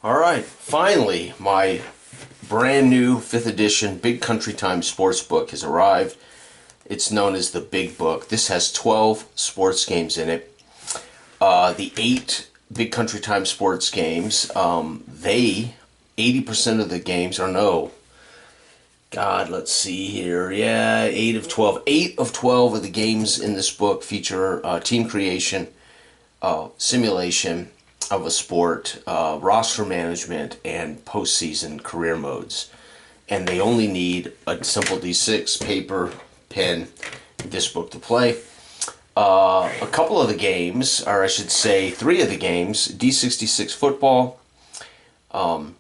All right, finally, my brand new 5th edition Big Country Time sports book has arrived. It's known as the Big Book. This has 12 sports games in it. The 8 Big Country Time sports games, 80% of the games are no. God, let's see here. Yeah, 8 of 12. 8 of 12 of the games in this book feature team creation, simulation of a sport, roster management, and postseason career modes. And they only need a simple D6, paper, pen, this book to play. A couple of the games, or I should say 3 of the games, D66 football, the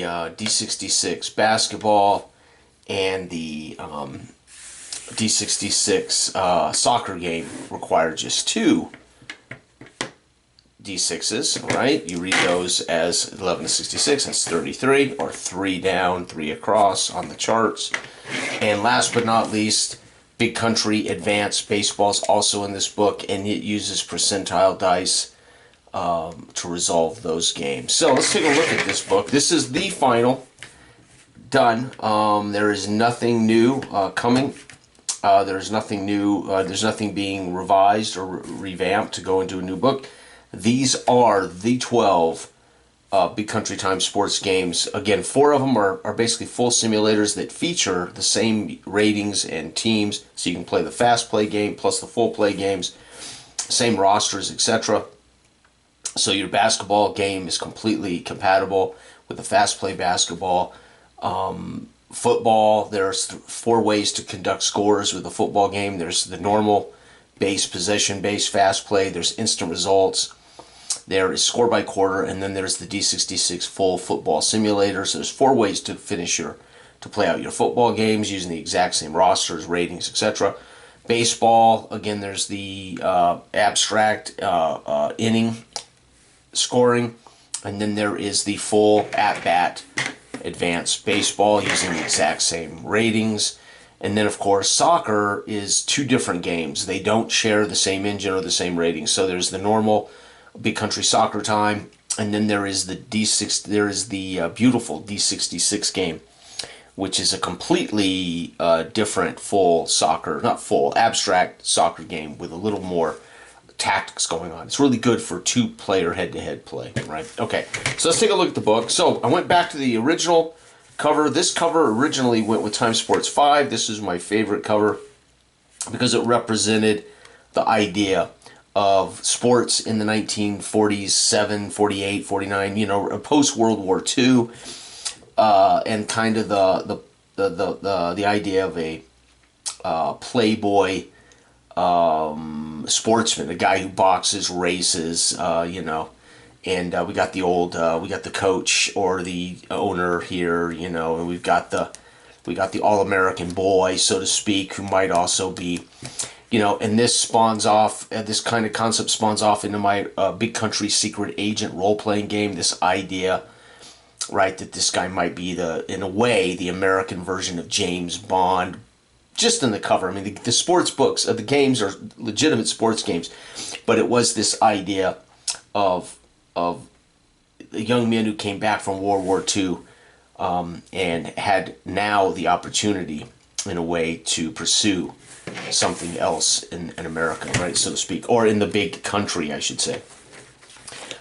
D66 basketball, and the D66 soccer game require just 2 D6s, right? You read those as 11 to 66, that's 33, or 3 down, 3 across on the charts. And last but not least, Big Country Advanced Baseball is also in this book, and it uses percentile dice to resolve those games. So let's take a look at this book. This is the final, done. There is nothing new coming. There's nothing new. There's nothing being revised or revamped to go into a new book. These are the 12 Big Country Time sports games. Again, 4 of them are basically full simulators that feature the same ratings and teams, so you can play the fast play game plus the full play games, same rosters, etc. So your basketball game is completely compatible with the fast play basketball. Football, there's 4 ways to conduct scores with a football game. There's the normal base possession, base fast play. There's instant results. There is score by quarter, and then there's the D66 full football simulator. So there's 4 ways to play out your football games using the exact same rosters, ratings, etc. Baseball, again, there's the abstract inning scoring, and then there is the full at-bat advanced baseball using the exact same ratings. And then, of course, soccer is 2 different games. They don't share the same engine or the same ratings. So there's the normal Big Country Soccer Time, and then there is the beautiful D66 game, which is a completely different full soccer, not full, abstract soccer game with a little more tactics going on. It's really good for 2-player head-to-head play, right? Okay, so let's take a look at the book. So I went back to the original cover. This cover originally went with Time Sports 5. This is my favorite cover because it represented the idea of sports in the 1940s, 7, 48, 49, post-World War II, and kind of the idea of a playboy sportsman, a guy who boxes, races, and we got the coach or the owner here, and we got the all-American boy, so to speak, who might also be, and this spawns off, this kind of concept spawns off into my Big Country Secret Agent role-playing game, this idea, right, that this guy might be in a way, the American version of James Bond, just in the cover. I mean, the sports books, the games are legitimate sports games, but it was this idea of a young man who came back from World War II and had now the opportunity, in a way, to pursue something else in America, right, so to speak, or in the Big Country, I should say.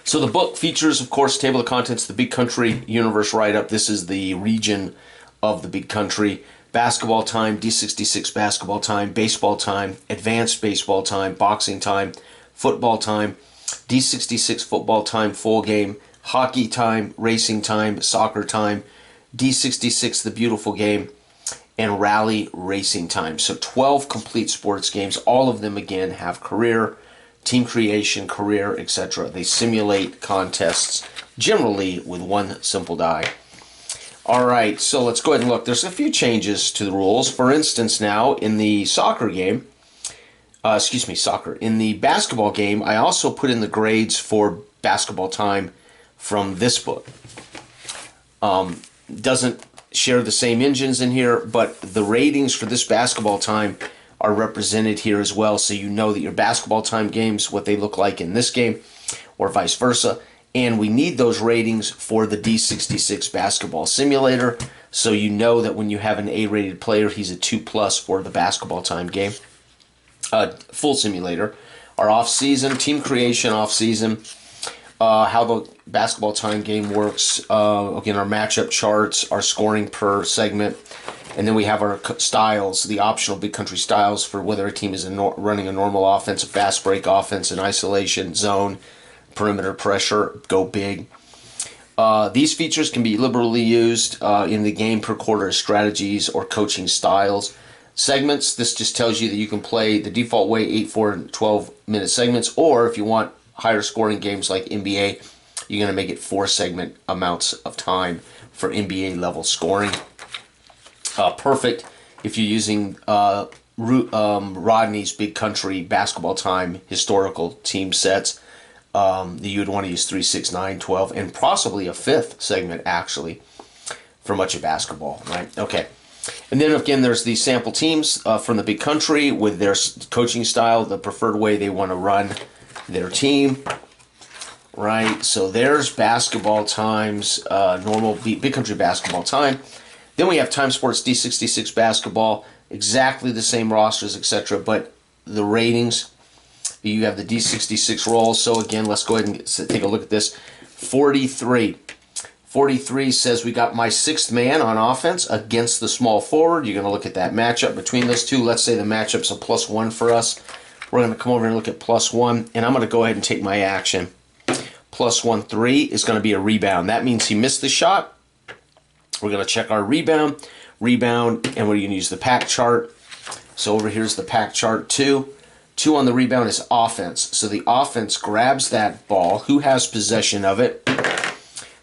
So the book features, of course, table of contents, the Big Country Universe write-up. This is the region of the Big Country. Basketball time, D66 basketball time, baseball time, advanced baseball time, boxing time, football time, D66 football time, full game, hockey time, racing time, soccer time, D66 the beautiful game, and rally racing time. So 12 complete sports games. All of them, again, have career, team creation, career, etc. They simulate contests, generally with 1 simple die. All right, so let's go ahead and look. There's a few changes to the rules. For instance, now, in the soccer game, in the basketball game, I also put in the grades for basketball time from this book. Doesn't share the same engines in here, but the ratings for this basketball time are represented here as well, so you know that your basketball time games, what they look like in this game, or vice versa. And we need those ratings for the D66 basketball simulator. So you know that when you have an A-rated player, he's a 2+ for the basketball time game. Full simulator. Our off-season, team creation off-season, how the basketball time game works. Again, our matchup charts, our scoring per segment. And then we have our styles, the optional Big Country styles for whether a team is running a normal offense, a fast break offense, an isolation, zone, perimeter pressure, go big. These features can be liberally used in the game per quarter as strategies or coaching styles. Segments, this just tells you that you can play the default way 8, 4, and 12-minute segments, or if you want higher scoring games like NBA, you're going to make it 4-segment amounts of time for NBA level scoring. Perfect if you're using Rodney's Big Country basketball time historical team sets. You would want to use 3, 6, 9, 12, and possibly a 5th segment actually for much of basketball, right? Okay. And then again, there's the sample teams from the Big Country with their coaching style, the preferred way they want to run their team, right? So there's basketball times, normal Big Country basketball time. Then we have Time Sports D66 basketball, exactly the same rosters, etc. But the ratings, you have the D66 roles. So again, let's go ahead and take a look at this. 43. 43 says we got my 6th man on offense against the small forward. You're going to look at that matchup between those two. Let's say the matchup's a +1 for us. We're going to come over and look at +1, and I'm going to go ahead and take my action. +1, 3 is going to be a rebound. That means he missed the shot. We're going to check our rebound, and we're going to use the pack chart. So over here's the pack chart, 2. 2 on the rebound is offense. So the offense grabs that ball. Who has possession of it?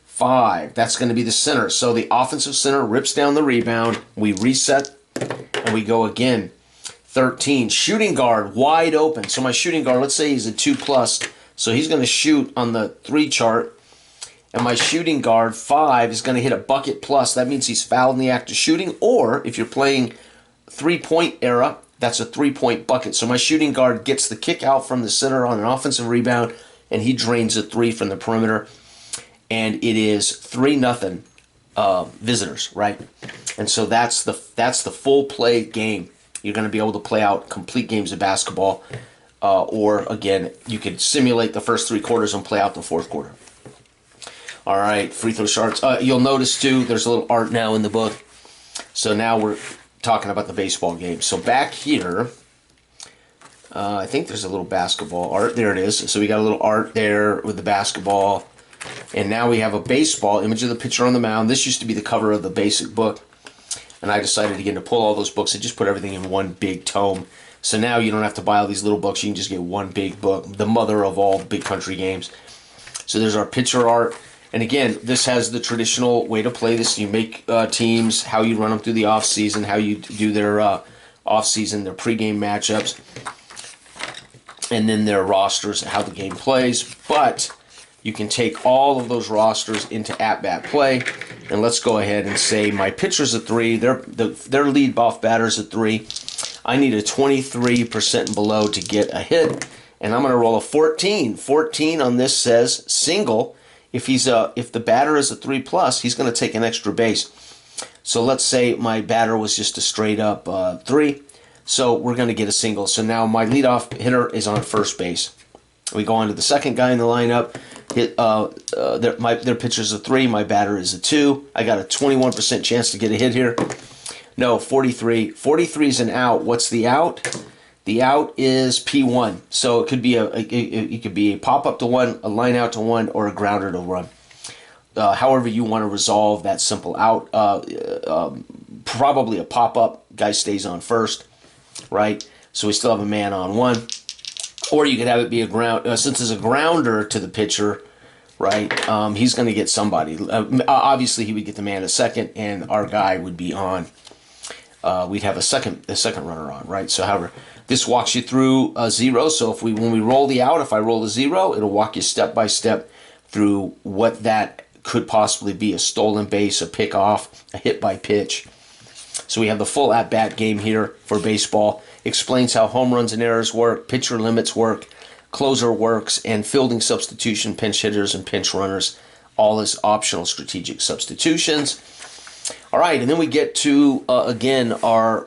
5. That's going to be the center. So the offensive center rips down the rebound. We reset, and we go again. 13. Shooting guard, wide open. So my shooting guard, let's say he's a 2+. So he's going to shoot on the 3 chart. And my shooting guard, 5, is going to hit a bucket plus. That means he's fouled in the act of shooting. Or if you're playing 3-point era, that's a 3-point bucket. So my shooting guard gets the kick out from the center on an offensive rebound, and he drains a 3 from the perimeter. And it is 3-0 visitors, right? And so that's the full play game. You're going to be able to play out complete games of basketball. Or, again, you could simulate the first 3 quarters and play out the 4th quarter. All right, free throw charts. You'll notice, too, there's a little art now in the book. So now we're talking about the baseball game. So back here, I think there's a little basketball art. There it is. So we got a little art there with the basketball. And now we have a baseball image of the pitcher on the mound. This used to be the cover of the basic book. And I decided, again, to pull all those books and just put everything in one big tome. So now you don't have to buy all these little books. You can just get one big book, the mother of all Big Country games. So there's our pitcher art. And again, this has the traditional way to play this. You make teams, how you run them through the off-season, how you do their off-season, their pregame matchups, and then their rosters, how the game plays. But you can take all of those rosters into at-bat play. And let's go ahead and say my pitcher's a 3. Their lead-off batter's a 3. I need a 23% and below to get a hit. And I'm going to roll a 14. 14 on this says single. If the batter is a 3+, he's going to take an extra base. So let's say my batter was just a straight up 3. So we're going to get a single. So now my leadoff hitter is on first base. We go on to the second guy in the lineup. Their pitcher's a 3. My batter is a 2. I got a 21% chance to get a hit here. No, 43. 43 is an out. What's the out? The out is P1. So it could be a pop up to 1, a line out to 1, or a grounder to run. However you want to resolve that simple out. Probably a pop up. Guy stays on first, right? So we still have a man on 1. Or you could have it be a ground. Since it's a grounder to the pitcher, right? He's going to get somebody. Obviously, he would get the man at second, and our guy would be on. We'd have a second runner on, right? So, however, this walks you through a 0. So when we roll the out, if I roll a 0, it'll walk you step by step through what that could possibly be: a stolen base, a pick off, a hit by pitch. So we have the full at-bat game here for baseball. Explains how home runs and errors work, pitcher limits work, closer works, and fielding substitution, pinch hitters, and pinch runners, all as optional strategic substitutions. All right, and then we get to, again, our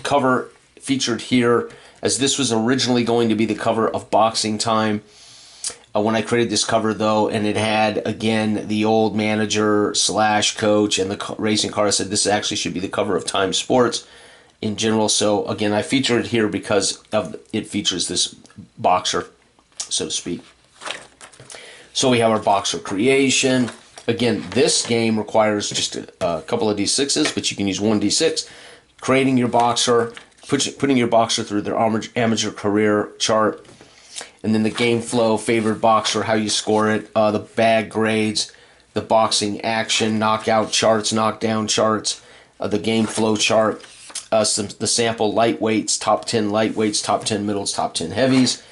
cover featured here, as this was originally going to be the cover of Boxing Time. When I created this cover, though, and it had, again, the old manager / coach and the racing car, I said this actually should be the cover of Time Sports in general. So, again, I feature it here because it features this boxer, so to speak. So we have our boxer creation. Again, this game requires just a couple of D6s, but you can use one D6. Creating your boxer, putting your boxer through their amateur career chart, and then the game flow, favored boxer, how you score it, the bag grades, the boxing action, knockout charts, knockdown charts, the game flow chart, the sample lightweights, top 10 lightweights, top 10 middles, top 10 heavies.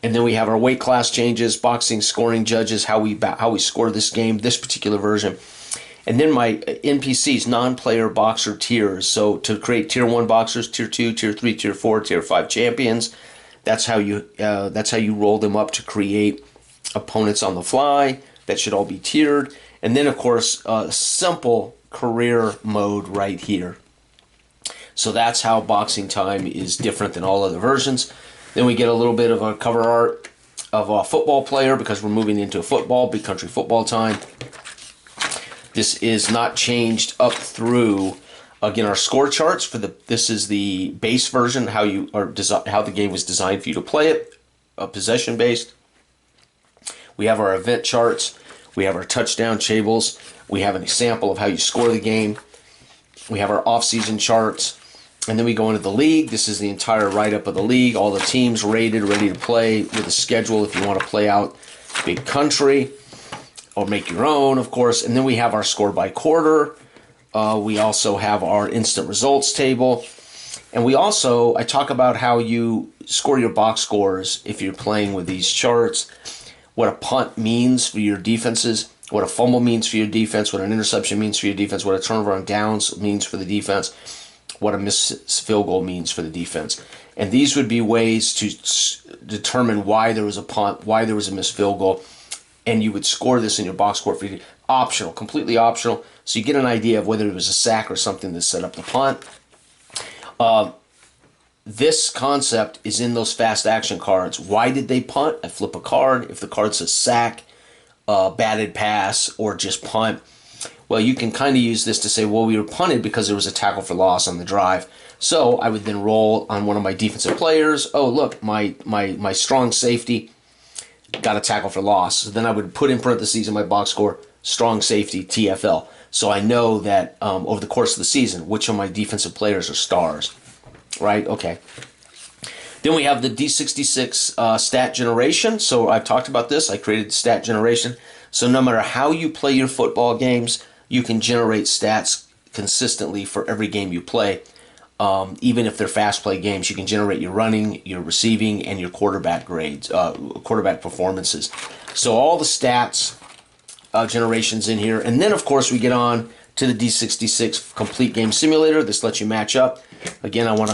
And then we have our weight class changes, boxing scoring judges, how we score this game, this particular version. And then my NPCs, non-player boxer tiers. So to create tier 1 boxers, tier 2, tier 3, tier 4, tier 5 champions. That's how you roll them up to create opponents on the fly. That should all be tiered. And then, of course, simple career mode right here. So that's how Boxing Time is different than all other versions. Then we get a little bit of a cover art of a football player because we're moving into football, big country football time. This is not changed up through, again, our score charts for this is the base version, how the game was designed for you to play it, possession based. We have our event charts, we have our touchdown tables, we have an example of how you score the game. We have our off-season charts. And then we go into the league. This is the entire write-up of the league. All the teams rated, ready to play with a schedule if you want to play out big country or make your own, of course. And then we have our score by quarter. We also have our instant results table. And we also, I talk about how you score your box scores if you're playing with these charts, what a punt means for your defenses, what a fumble means for your defense, what an interception means for your defense, what a turnover on downs means for the defense, what a missed field goal means for the defense. And these would be ways to determine why there was a punt, why there was a missed field goal, and you would score this in your box score for optional, completely optional, so you get an idea of whether it was a sack or something that set up the punt. This concept is in those fast action cards. Why did they punt? I flip a card. If the card says sack, batted pass, or just punt, well, you can kind of use this to say, well, we were punted because there was a tackle for loss on the drive. So I would then roll on one of my defensive players. Oh, look, my strong safety got a tackle for loss. So then I would put in parentheses in my box score, strong safety, TFL. So I know that over the course of the season, which of my defensive players are stars, right? Okay. Then we have the D66 stat generation. So I've talked about this. I created stat generation. So no matter how you play your football games, you can generate stats consistently for every game you play. Even if they're fast play games, you can generate your running, your receiving, and your quarterback grades, quarterback performances. So all the stats generations in here. And then, of course, we get on to the D66 complete game simulator. This lets you match up. Again, my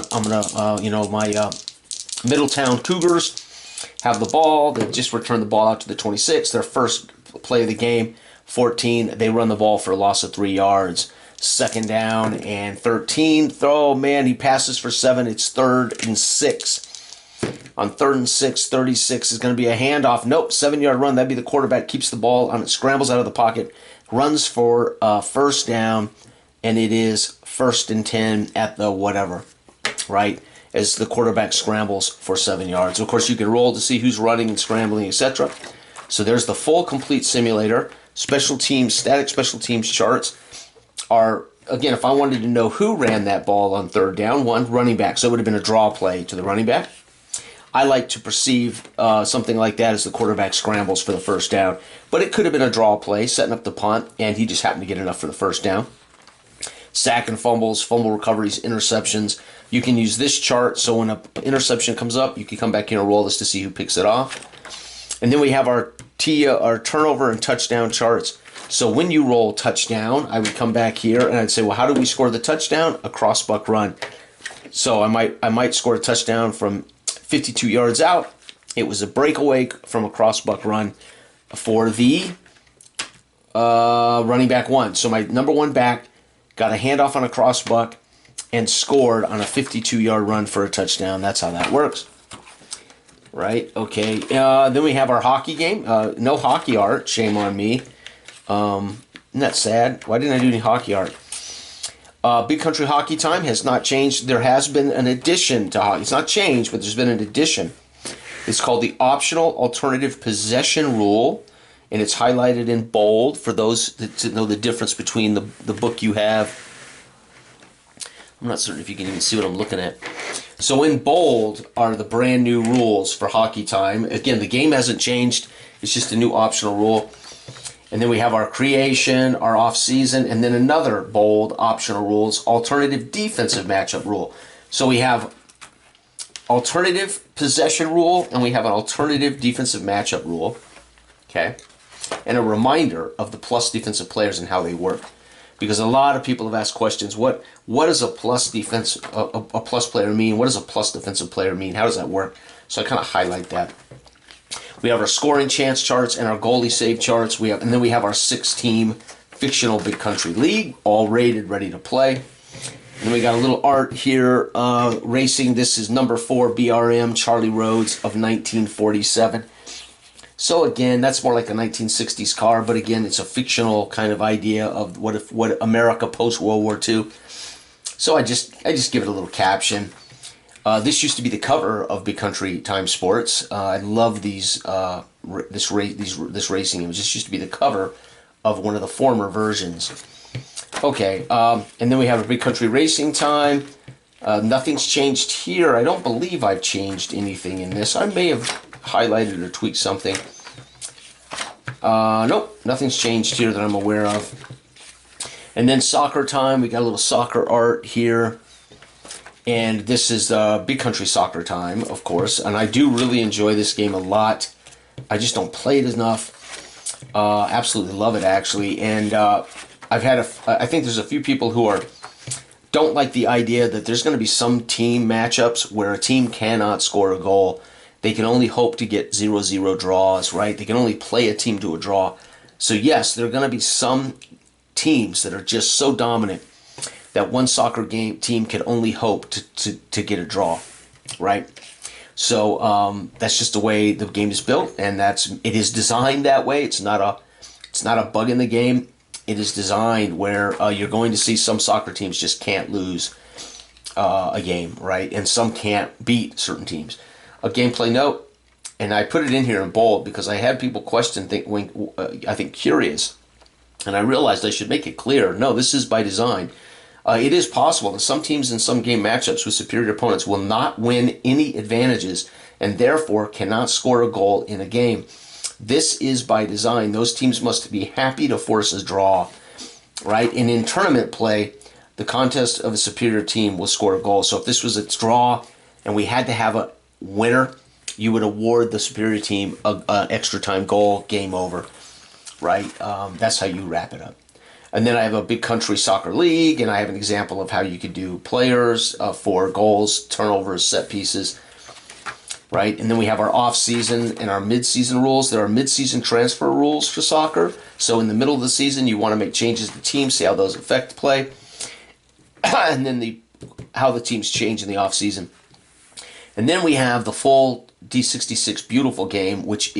Middletown Cougars have the ball. They just returned the ball out to the 26. Their first play of the game, 14. They run the ball for a loss of 3 yards. Second down and 13. Throw, man, he passes for 7. It's 3rd and 6. On 3rd and 6, 36 is going to be a handoff. Nope, 7-yard run. That'd be the quarterback. Keeps the ball on it, scrambles out of the pocket, runs for first down, and it is 1st and 10 at the whatever, right? As the quarterback scrambles for 7 yards. Of course, you can roll to see who's running and scrambling, etc. So there's the full complete simulator. Special teams, static special teams charts are, again, if I wanted to know who ran that ball on 3rd down, one, running back. So it would have been a draw play to the running back. I like to perceive something like that as the quarterback scrambles for the first down. But it could have been a draw play, setting up the punt, and he just happened to get enough for the first down. Sack and fumbles, fumble recoveries, interceptions. You can use this chart, so when an interception comes up, you can come back here and roll this to see who picks it off. And then we have our turnover and touchdown charts. So when you roll touchdown, I would come back here and I'd say, well, how do we score the touchdown? A crossbuck run. So I might score a touchdown from 52 yards out. It was a breakaway from a crossbuck run for the running back one. So my number one back got a handoff on a crossbuck and scored on a 52-yard run for a touchdown. That's how that works. Right, okay. Then we have our hockey game. No hockey art, shame on me. Isn't that sad? Why didn't I do any hockey art? Big Country Hockey Time has not changed. There has been an addition to hockey. It's not changed, but there's been an addition. It's called the Optional Alternative Possession Rule, and it's highlighted in bold for those that know the difference between the book you have. I'm not certain if you can even see what I'm looking at. So in bold are the brand new rules for Hockey Time. Again, the game hasn't changed. It's just a new optional rule. And then we have our creation, our off-season, and then another bold optional rules, alternative defensive matchup rule. So we have alternative possession rule, and we have an alternative defensive matchup rule. Okay? And a reminder of the plus defensive players and how they work. Because a lot of people have asked questions, what does a plus defense, a plus player mean? What does a plus defensive player mean? How does that work? So I kind of highlight that. We have our scoring chance charts and our goalie save charts. And then we have our 6-team fictional Big Country League, all rated, ready to play. And then we got a little art here, racing. This is number 4 BRM Charlie Rhodes of 1947. So again, that's more like a 1960s car, but again, it's a fictional kind of idea of what America post World War II. So I just give it a little caption. This used to be the cover of Big Country Time Sports. I love this racing image. This used to be the cover of one of the former versions. Okay, and then we have a Big Country Racing Time. Nothing's changed here. I don't believe I've changed anything in this. I may have highlighted or tweaked something. Nope, nothing's changed here that I'm aware of. And then Soccer Time. We got a little soccer art here. And this is Big Country Soccer Time, of course. And I do really enjoy this game a lot. I just don't play it enough. Absolutely love it, actually. And I think there's a few people who don't like the idea that there's going to be some team matchups where a team cannot score a goal. They can only hope to get 0-0 draws, right? They can only play a team to a draw. So yes, there are going to be some teams that are just so dominant that one soccer team can only hope to get a draw, right? So that's just the way the game is built, and it is designed that way. It's not a bug in the game. It is designed where you're going to see some soccer teams just can't lose a game, right? And some can't beat certain teams. A gameplay note, and I put it in here in bold because I had people I think curious, and I realized I should make it clear. No, this is by design. It is possible that some teams in some game matchups with superior opponents will not win any advantages and therefore cannot score a goal in a game. This is by design. Those teams must be happy to force a draw, right? And in tournament play, the contest of a superior team will score a goal. So if this was a draw and we had to have a winner, you would award the superior team an extra time goal, game over, right? That's how you wrap it up. And then I have a Big Country Soccer League, and I have an example of how you could do players for goals, turnovers, set pieces, right? And then we have our off-season and our mid-season rules. There are mid-season transfer rules for soccer. So in the middle of the season, you want to make changes to teams, see how those affect play, and then how the teams change in the off-season. And then we have the full D66 Beautiful game, which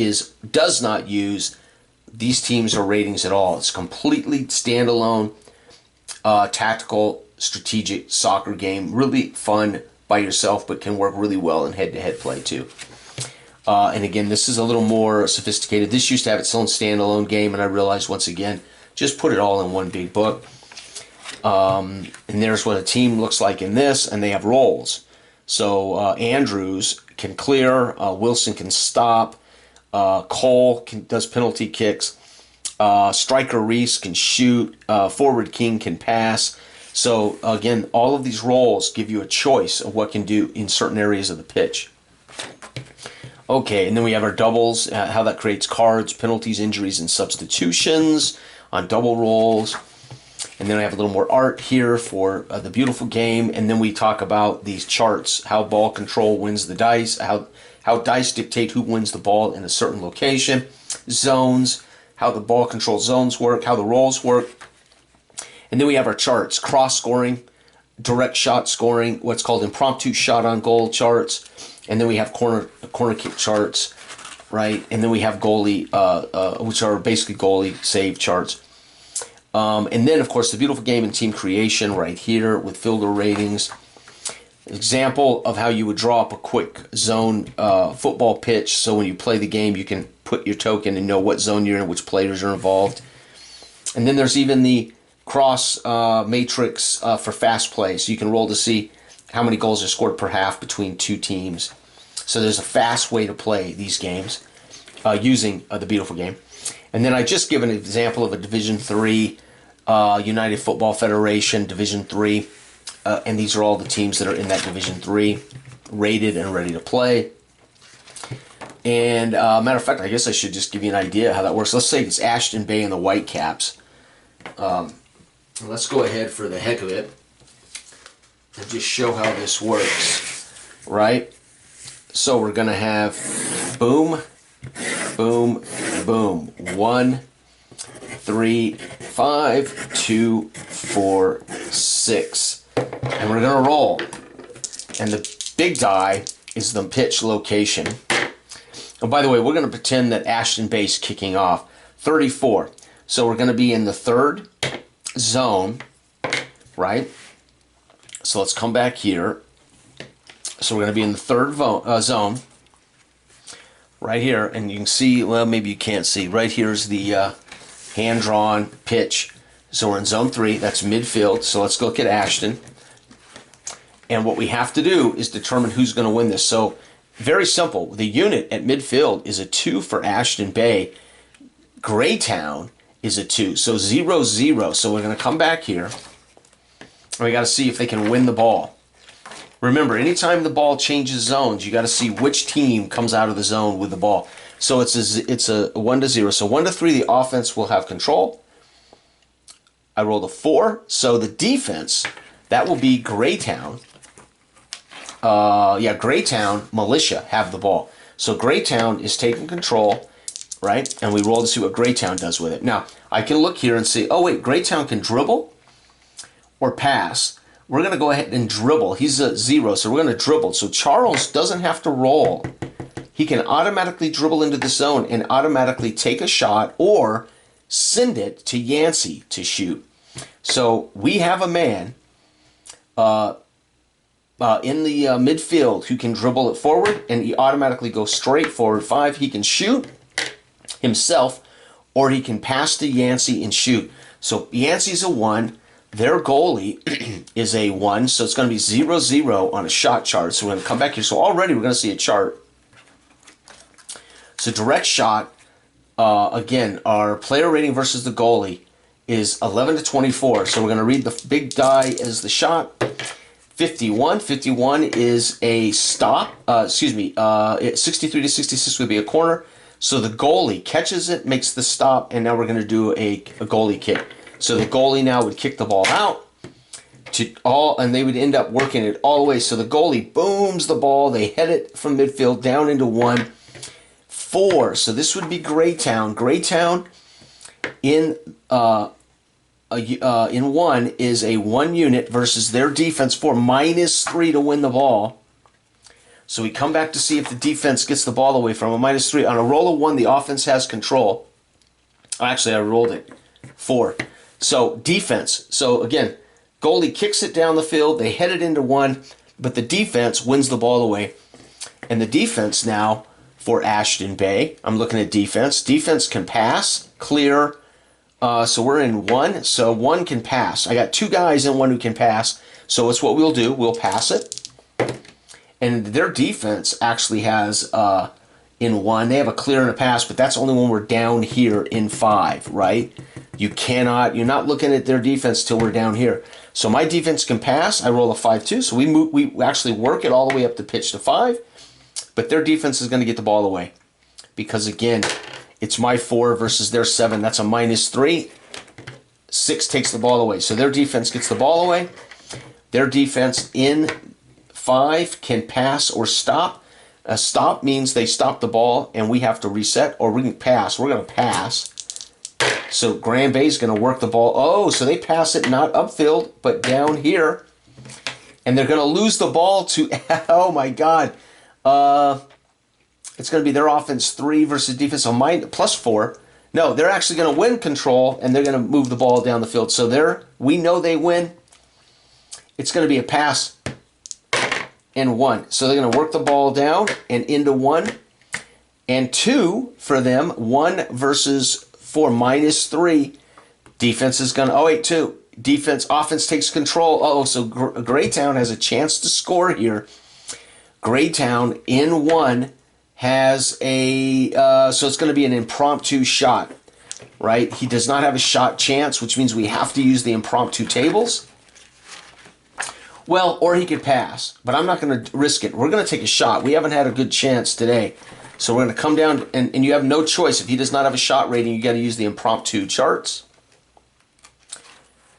does not use these teams or ratings at all. It's completely standalone, tactical, strategic soccer game. Really fun by yourself, but can work really well in head-to-head play too. And again, this is a little more sophisticated. This used to have its own standalone game, and I realized once again, just put it all in one big book. And there's what a team looks like in this, and they have roles. So Andrews can clear, Wilson can stop, Cole does penalty kicks, striker Reese can shoot, forward King can pass. So again, all of these roles give you a choice of what can do in certain areas of the pitch. Okay, and then we have our doubles, how that creates cards, penalties, injuries, and substitutions on double roles. And then I have a little more art here for the beautiful game. And then we talk about these charts, how ball control wins the dice, how dice dictate who wins the ball in a certain location, zones, how the ball control zones work, how the rolls work. And then we have our charts, cross scoring, direct shot scoring, what's called impromptu shot on goal charts. And then we have corner kick charts, right? And then we have goalie, which are basically goalie save charts. And then, of course, the beautiful game and team creation right here with fielder ratings. Example of how you would draw up a quick zone football pitch. So when you play the game, you can put your token and know what zone you're in, which players are involved. And then there's even the cross matrix for fast play. So you can roll to see how many goals are scored per half between two teams. So there's a fast way to play these games using the beautiful game. And then I just give an example of a Division III United Football Federation, Division III. And these are all the teams that are in that Division III, rated and ready to play. And matter of fact, I guess I should just give you an idea how that works. Let's say it's Ashton Bay and the Whitecaps. Let's go ahead for the heck of it and just show how this works, right? So we're going to have boom, boom, boom. 1, 3, 5, 2, 4, 6. And we're going to roll. And the big die is the pitch location. And by the way, we're going to pretend that Ashton Bay's kicking off. 34. So we're going to be in the third zone, right? So let's come back here. So we're going to be in the third zone, right here. And you can see, well, maybe you can't see. Right here's the hand-drawn pitch. So we're in zone 3. That's midfield. So let's look at Ashton. And what we have to do is determine who's going to win this. So very simple. The unit at midfield is a 2 for Ashton Bay. Greytown is a 2. So 0-0. So we're going to come back here. And we got to see if they can win the ball. Remember, anytime the ball changes zones, you got to see which team comes out of the zone with the ball. So it's a 1-0. So 1-3, the offense will have control. I rolled a 4. So the defense, that will be Greytown. Greytown Militia have the ball. So Greytown is taking control, right? And we roll to see what Greytown does with it. Now, I can look here and see, oh wait, Greytown can dribble or pass. We're going to go ahead and dribble. He's a 0, so we're going to dribble. So Charles doesn't have to roll. He can automatically dribble into the zone and automatically take a shot or send it to Yancey to shoot. So we have a man in the midfield who can dribble it forward, and he automatically goes straight forward. 5, he can shoot himself, or he can pass to Yancey and shoot. So Yancey's a 1. Their goalie is a 1, so it's going to be 0-0 on a shot chart. So we're going to come back here. So already we're going to see a chart. So direct shot, again, our player rating versus the goalie is 11-24. So we're going to read the big die as the shot. 51. 51 is a stop. 63-66 would be a corner. So the goalie catches it, makes the stop, and now we're going to do a goalie kick. So the goalie now would kick the ball out and they would end up working it all the way. So the goalie booms the ball. They head it from midfield down into 1. 4. So this would be Greytown. Greytown in 1 is a 1 unit versus their defense 4, -3 to win the ball. So we come back to see if the defense gets the ball away from a -3. On a roll of 1, the offense has control. Actually, I rolled it 4. So defense. So again, goalie kicks it down the field. They head it into 1, but the defense wins the ball away. And the defense now for Ashton Bay, I'm looking at defense. Defense can pass, clear. So we're in 1. So 1 can pass. I got 2 guys in 1 who can pass. So it's what we'll do. We'll pass it. And their defense actually has in 1. They have a clear and a pass, but that's only when we're down here in 5, right? You're not looking at their defense till we're down here. So my defense can pass. I roll a 5-2. So we actually work it all the way up the pitch to 5. But their defense is going to get the ball away. Because again, it's my 4 versus their 7. That's a -3. 6 takes the ball away. So their defense gets the ball away. Their defense in 5 can pass or stop. A stop means they stop the ball and we have to reset, or we can pass. We're going to pass. So Grand Bay's going to work the ball. Oh, so they pass it not upfield, but down here. And they're going to lose the ball to, oh my God. It's going to be their offense 3 versus defense on +4. No, they're actually going to win control, and they're going to move the ball down the field. So we know they win. It's going to be a pass and 1. So they're going to work the ball down and into 1 and 2 for them. 1 versus 4, -3. Defense is going to, oh wait, 2. Offense takes control. Oh, so Greytown has a chance to score here. Greytown in 1 has a, so it's going to be an impromptu shot, right? He does not have a shot chance, which means we have to use the impromptu tables. Well, or he could pass, but I'm not going to risk it. We're going to take a shot. We haven't had a good chance today. So we're going to come down, and you have no choice. If he does not have a shot rating, you got to use the impromptu charts.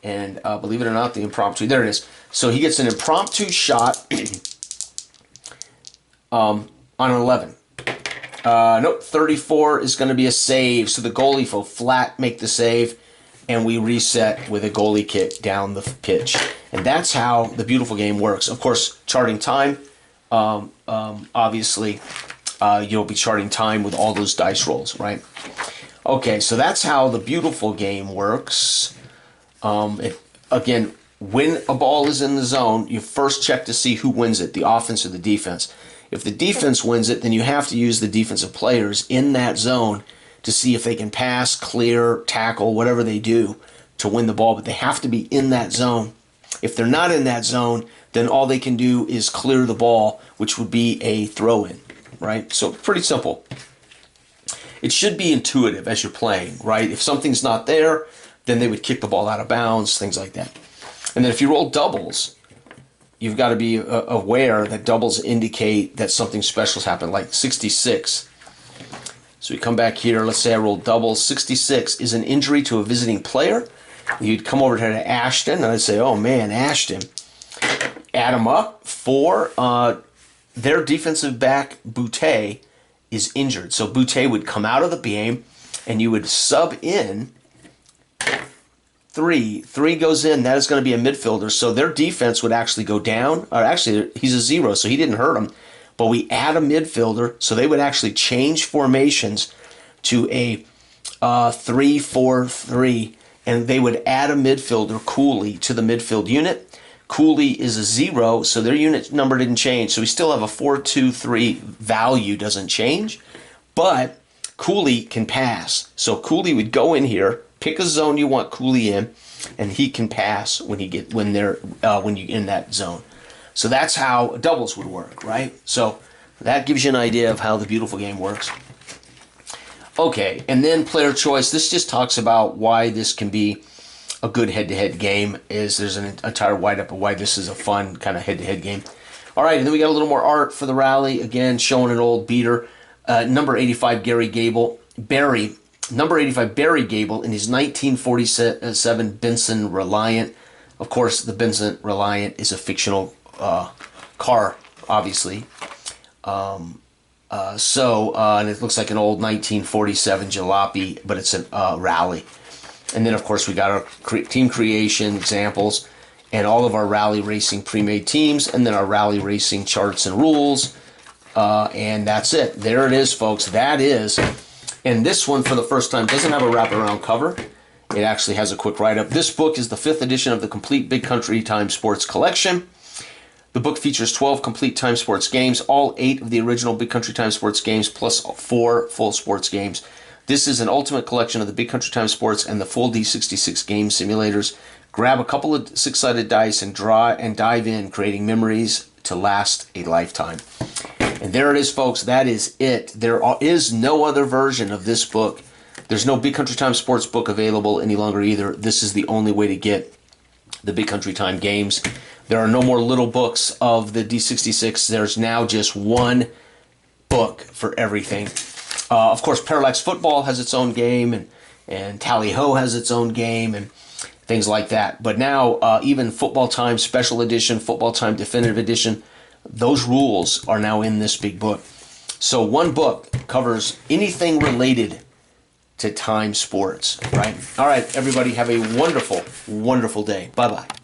And believe it or not, the impromptu, there it is. So he gets an impromptu shot on an 11. Nope, 34 is going to be a save. So the goalie will flat make the save, and we reset with a goalie kick down the pitch. And that's how the beautiful game works. Of course, charting time, obviously, you'll be charting time with all those dice rolls, right? Okay, so that's how the beautiful game works. Again, when a ball is in the zone, you first check to see who wins it, the offense or the defense. If the defense wins it, then you have to use the defensive players in that zone to see if they can pass, clear, tackle, whatever they do to win the ball. But they have to be in that zone. If they're not in that zone, then all they can do is clear the ball, which would be a throw-in, right? So pretty simple. It should be intuitive as you're playing, right? If something's not there, then they would kick the ball out of bounds, things like that. And then if you roll doubles, you've got to be aware that doubles indicate that something special's happened, like 66. So we come back here. Let's say I roll doubles. 66 is an injury to a visiting player. You'd come over to Ashton, and I'd say, oh, man, Ashton. Add them up. 4. Their defensive back, Boutte, is injured. So Boutte would come out of the game, and you would sub in 3. 3 goes in. That is going to be a midfielder. So their defense would actually go down. Or actually, he's a 0, so he didn't hurt him. But we add a midfielder, so they would actually change formations to a 3-4-3, and they would add a midfielder, Cooley, to the midfield unit. Cooley is a 0, so their unit number didn't change. So we still have a 4-2-3 value, doesn't change. But Cooley can pass. So Cooley would go in here, pick a zone you want Cooley in, and he can pass when you're in that zone. So that's how doubles would work, right? So that gives you an idea of how the beautiful game works. Okay, and then player choice. This just talks about why this can be a good head-to-head game. There's an entire write-up of why this is a fun kind of head-to-head game. All right, and then we got a little more art for the rally. Again, showing an old beater. Number 85, Barry. Number 85, Barry Gable in his 1947 Benson Reliant. Of course, the Benson Reliant is a fictional car, obviously. And it looks like an old 1947 Jalopy, but it's a rally. And then, of course, we got our team creation examples and all of our rally racing pre-made teams, and then our rally racing charts and rules. And that's it. There it is, folks. That is. And this one, for the first time, doesn't have a wraparound cover. It actually has a quick write-up. This book is the 5th edition of the complete Big Country Time Sports collection. The book features 12 complete time sports games, all 8 of the original Big Country Time Sports games, plus 4 full sports games. This is an ultimate collection of the Big Country Time Sports and the full D66 game simulators. Grab a couple of 6-sided dice and dive in, creating memories to last a lifetime. And there it is, folks. That is it. There is no other version of this book. There's no Big Country Time Sports book available any longer either. This is the only way to get the Big Country Time games. There are no more little books of the D66. There's now just one book for everything. Of course, Parallax Football has its own game, and Tally Ho has its own game, and things like that. But now, even Football Time Special Edition, Football Time Definitive Edition, those rules are now in this big book. So one book covers anything related to time sports, right? All right, everybody, have a wonderful, wonderful day. Bye-bye.